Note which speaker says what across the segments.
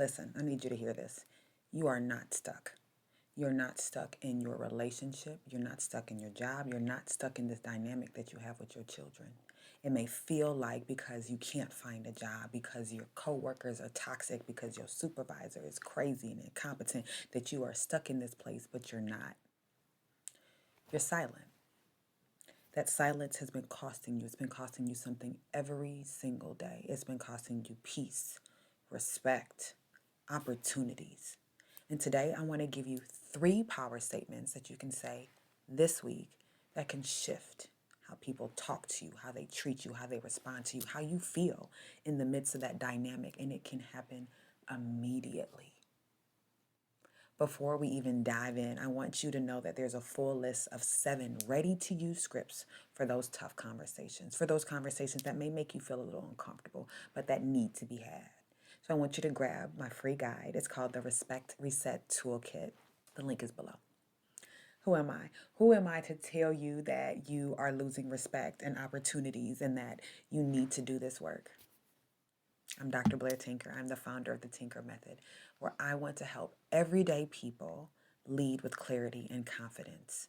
Speaker 1: Listen, I need you to hear this. You are not stuck. You're not stuck in your relationship. You're not stuck in your job. You're not stuck in this dynamic that you have with your children. It may feel like because you can't find a job, because your coworkers are toxic, because your supervisor is crazy and incompetent, that you are stuck in this place, but you're not. You're silent. That silence has been costing you. It's been costing you something every single day. It's been costing you peace, respect, opportunities. And today I want to give you 3 power statements that you can say this week that can shift how people talk to you, how they treat you, how they respond to you, how you feel in the midst of that dynamic. And it can happen immediately. Before we even dive in, I want you to know that there's a full list of 7 ready-to-use scripts for those tough conversations, for those conversations that may make you feel a little uncomfortable, but that need to be had. So I want you to grab my free guide. It's called the Respect Reset Toolkit. The link is below. Who am I? Who am I to tell you that you are losing respect and opportunities and that you need to do this work? I'm Dr. Blair Tinker. I'm the founder of the Tinker Method, where I want to help everyday people lead with clarity and confidence.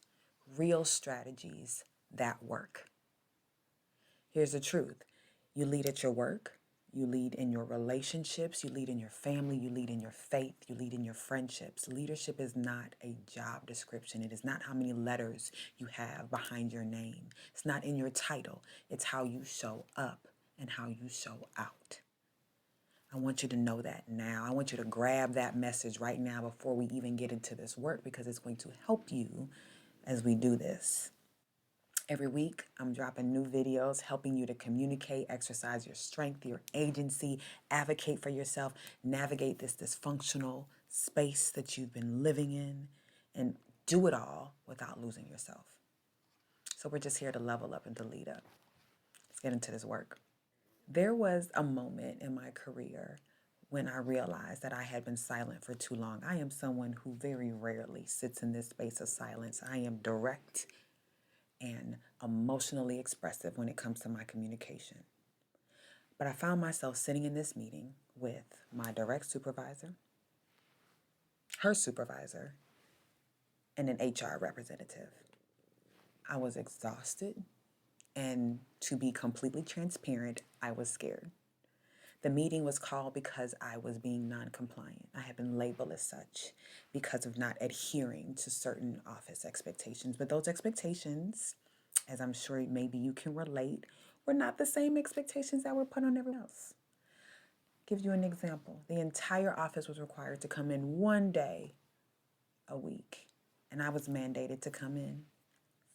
Speaker 1: Real strategies that work. Here's the truth. You lead at your work. You lead in your relationships. You lead in your family. You lead in your faith. You lead in your friendships. Leadership is not a job description. It is not how many letters you have behind your name. It's not in your title. It's how you show up and how you show out. I want you to know that now. I want you to grab that message right now before we even get into this work, because it's going to help you as we do this. Every week, I'm dropping new videos helping you to communicate, exercise your strength, your agency, advocate for yourself, navigate this dysfunctional space that you've been living in, and do it all without losing yourself. So we're just here to level up and to lead up. Let's get into this work. There was a moment in my career when I realized that I had been silent for too long. I am someone who very rarely sits in this space of silence. I am direct and emotionally expressive when it comes to my communication. But I found myself sitting in this meeting with my direct supervisor, her supervisor, and an HR representative. I was exhausted, and to be completely transparent, I was scared. The meeting was called because I was being non-compliant. I had been labeled as such because of not adhering to certain office expectations. But those expectations, as I'm sure maybe you can relate, were not the same expectations that were put on everyone else. Give you an example. The entire office was required to come in 1 day a week, and I was mandated to come in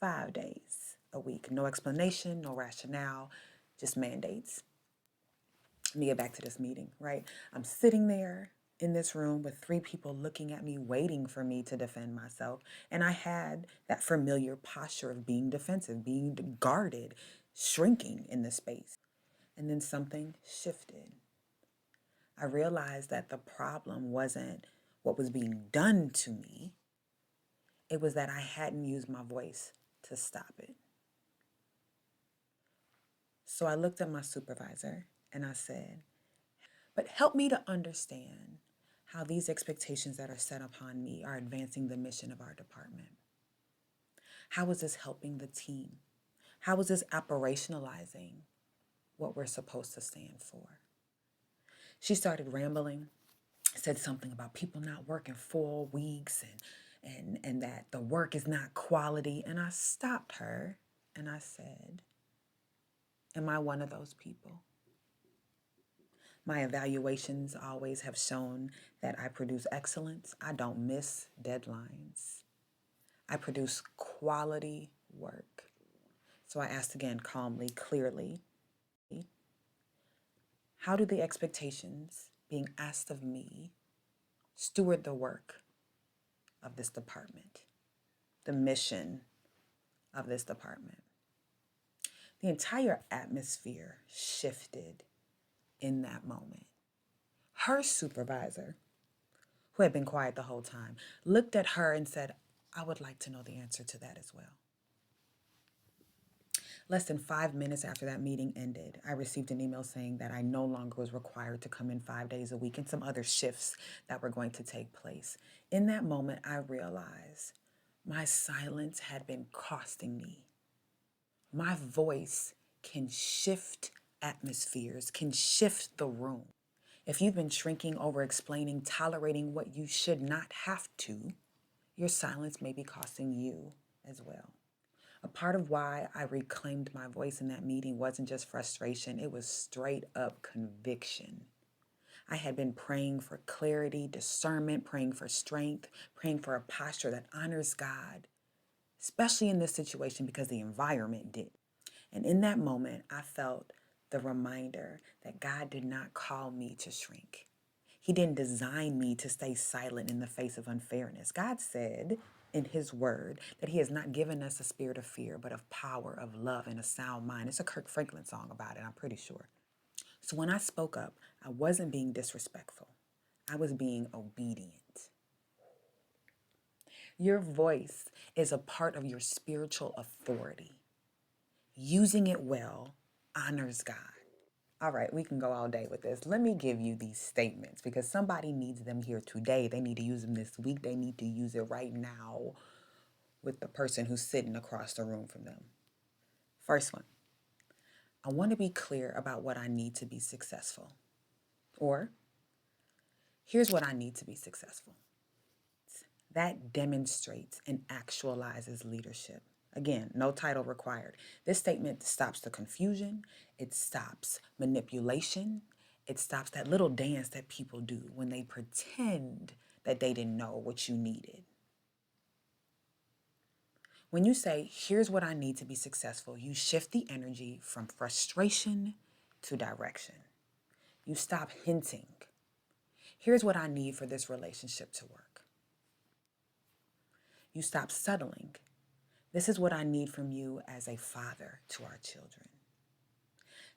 Speaker 1: 5 days a week. No explanation, no rationale, just mandates. Let me get back to this meeting, right? I'm sitting there in this room with 3 people looking at me, waiting for me to defend myself. And I had that familiar posture of being defensive, being guarded, shrinking in the space. And then something shifted. I realized that the problem wasn't what was being done to me. It was that I hadn't used my voice to stop it. So I looked at my supervisor and I said, but help me to understand how these expectations that are set upon me are advancing the mission of our department. How is this helping the team? How is this operationalizing what we're supposed to stand for? She started rambling, said something about people not working 4 weeks and that the work is not quality. And I stopped her and I said, am I one of those people? My evaluations always have shown that I produce excellence. I don't miss deadlines. I produce quality work. So I asked again, calmly, clearly, how do the expectations being asked of me steward the work of this department, the mission of this department? The entire atmosphere shifted in that moment. Her supervisor, who had been quiet the whole time, looked at her and said, I would like to know the answer to that as well. Less than 5 minutes after that meeting ended, I received an email saying that I no longer was required to come in 5 days a week and some other shifts that were going to take place. In that moment, I realized my silence had been costing me. My voice can shift atmospheres, can shift the room. If you've been shrinking, over explaining, tolerating what you should not have to, your silence may be costing you as well. A part of why I reclaimed my voice in that meeting wasn't just frustration, it was straight up conviction. I had been praying for clarity, discernment, praying for strength, praying for a posture that honors God, especially in this situation because the environment did. And in that moment, I felt the reminder that God did not call me to shrink. He didn't design me to stay silent in the face of unfairness. God said in His word that He has not given us a spirit of fear, but of power, of love, and a sound mind. It's a Kirk Franklin song about it, I'm pretty sure. So when I spoke up, I wasn't being disrespectful. I was being obedient. Your voice is a part of your spiritual authority. Using it well honors God. All right, we can go all day with this. Let me give you these statements because somebody needs them here today. They need to use them this week. They need to use it right now with the person who's sitting across the room from them. First one, I want to be clear about what I need to be successful. Or, here's what I need to be successful. That demonstrates and actualizes leadership. Again, no title required. This statement stops the confusion, it stops manipulation, it stops that little dance that people do when they pretend that they didn't know what you needed. When you say, here's what I need to be successful, you shift the energy from frustration to direction. You stop hinting. Here's what I need for this relationship to work. You stop settling. This is what I need from you as a father to our children.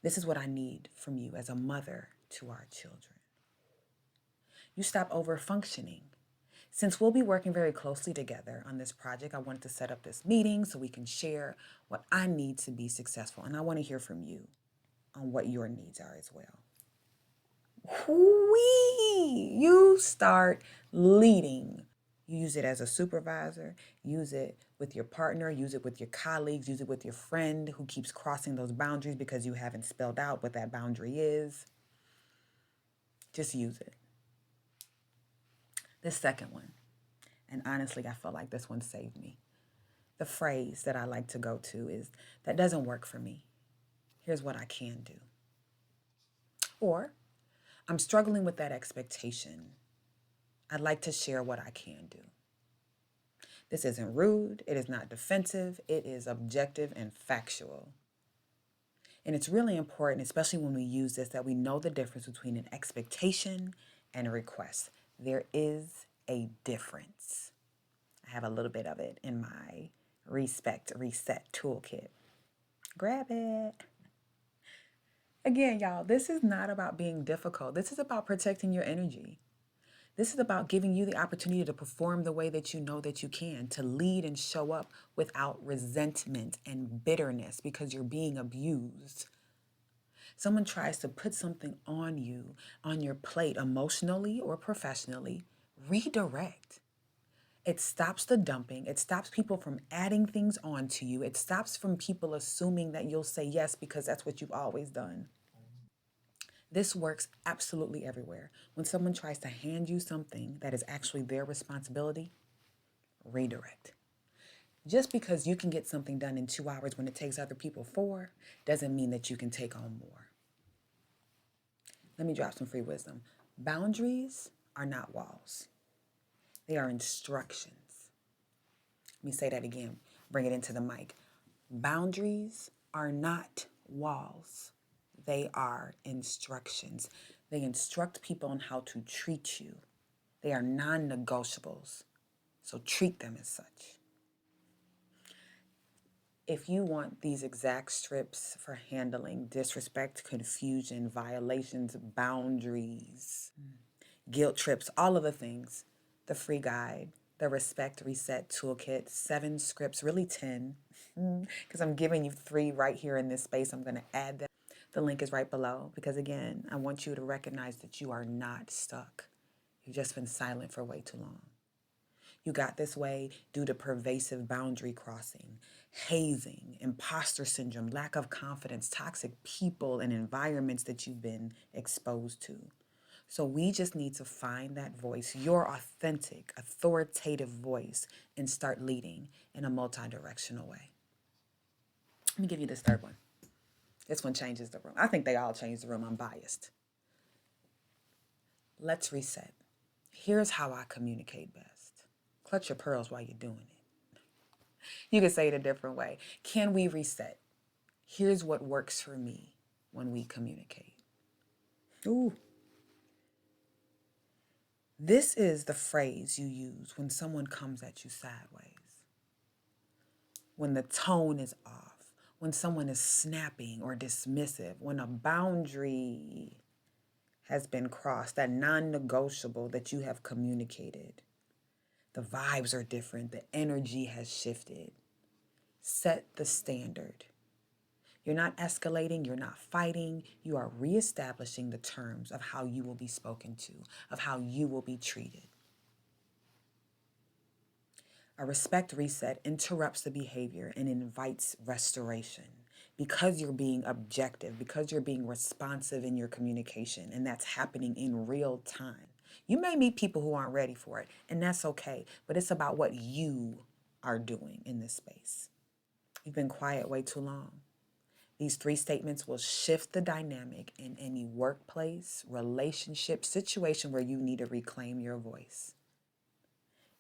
Speaker 1: This is what I need from you as a mother to our children. You stop over functioning. Since we'll be working very closely together on this project, I wanted to set up this meeting so we can share what I need to be successful. And I want to hear from you on what your needs are as well. You start leading. You use it as a supervisor, use it with your partner, use it with your colleagues, use it with your friend who keeps crossing those boundaries because you haven't spelled out what that boundary is. Just use it. The second one, and honestly, I felt like this one saved me. The phrase that I like to go to is, that doesn't work for me. Here's what I can do. Or, I'm struggling with that expectation. I'd like to share what I can do. This isn't rude, it is not defensive, it is objective and factual. And it's really important, especially when we use this, that we know the difference between an expectation and a request. There is a difference. I have a little bit of it in my Respect Reset toolkit. Grab it. Again, y'all, this is not about being difficult. This is about protecting your energy. This is about giving you the opportunity to perform the way that you know that you can, to lead and show up without resentment and bitterness because you're being abused. Someone tries to put something on you, on your plate, emotionally or professionally, redirect. It stops the dumping. It stops people from adding things on to you. It stops from people assuming that you'll say yes because that's what you've always done. This works absolutely everywhere. When someone tries to hand you something that is actually their responsibility, redirect. Just because you can get something done in 2 hours when it takes other people 4 doesn't mean that you can take on more. Let me drop some free wisdom. Boundaries are not walls. They are instructions. Let me say that again. Bring it into the mic. Boundaries are not walls. They are instructions. They instruct people on how to treat you. They are non-negotiables. So treat them as such. If you want these exact strips for handling disrespect, confusion, violations, boundaries, guilt trips, all of the things, the free guide the Respect Reset Toolkit, 7 scripts, really 10, because I'm giving you 3 right here in this space. I'm going to add them. The link is right below because, again, I want you to recognize that you are not stuck. You've just been silent for way too long. You got this way due to pervasive boundary crossing, hazing, imposter syndrome, lack of confidence, toxic people and environments that you've been exposed to. So we just need to find that voice, your authentic, authoritative voice, and start leading in a multi-directional way. Let me give you this third one. This one changes the room. I think they all change the room. I'm biased. Let's reset. Here's how I communicate best. Clutch your pearls while you're doing it. You can say it a different way. Can we reset? Here's what works for me when we communicate. Ooh. This is the phrase you use when someone comes at you sideways, when the tone is off, when someone is snapping or dismissive, when a boundary has been crossed, that non-negotiable that you have communicated. The vibes are different. The energy has shifted. Set the standard. You're not escalating. You're not fighting. You are reestablishing the terms of how you will be spoken to, of how you will be treated. A respect reset interrupts the behavior and invites restoration because you're being objective, because you're being responsive in your communication, and that's happening in real time. You may meet people who aren't ready for it, and that's okay, but it's about what you are doing in this space. You've been quiet way too long. These 3 statements will shift the dynamic in any workplace, relationship, situation where you need to reclaim your voice.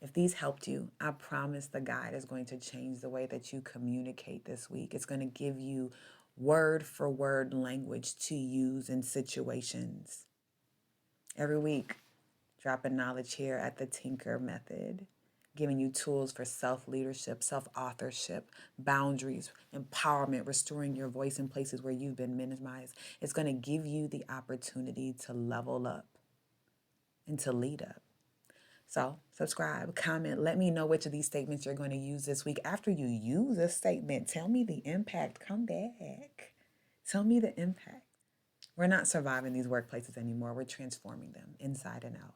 Speaker 1: If these helped you, I promise the guide is going to change the way that you communicate this week. It's going to give you word for word language to use in situations. Every week, dropping knowledge here at the Tinker Method, giving you tools for self-leadership, self-authorship, boundaries, empowerment, restoring your voice in places where you've been minimized. It's going to give you the opportunity to level up and to lead up. So subscribe, comment, let me know which of these statements you're going to use this week. After you use a statement, tell me the impact. Come back. Tell me the impact. We're not surviving these workplaces anymore. We're transforming them inside and out.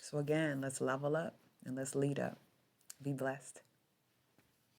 Speaker 1: So again, let's level up and let's lead up. Be blessed.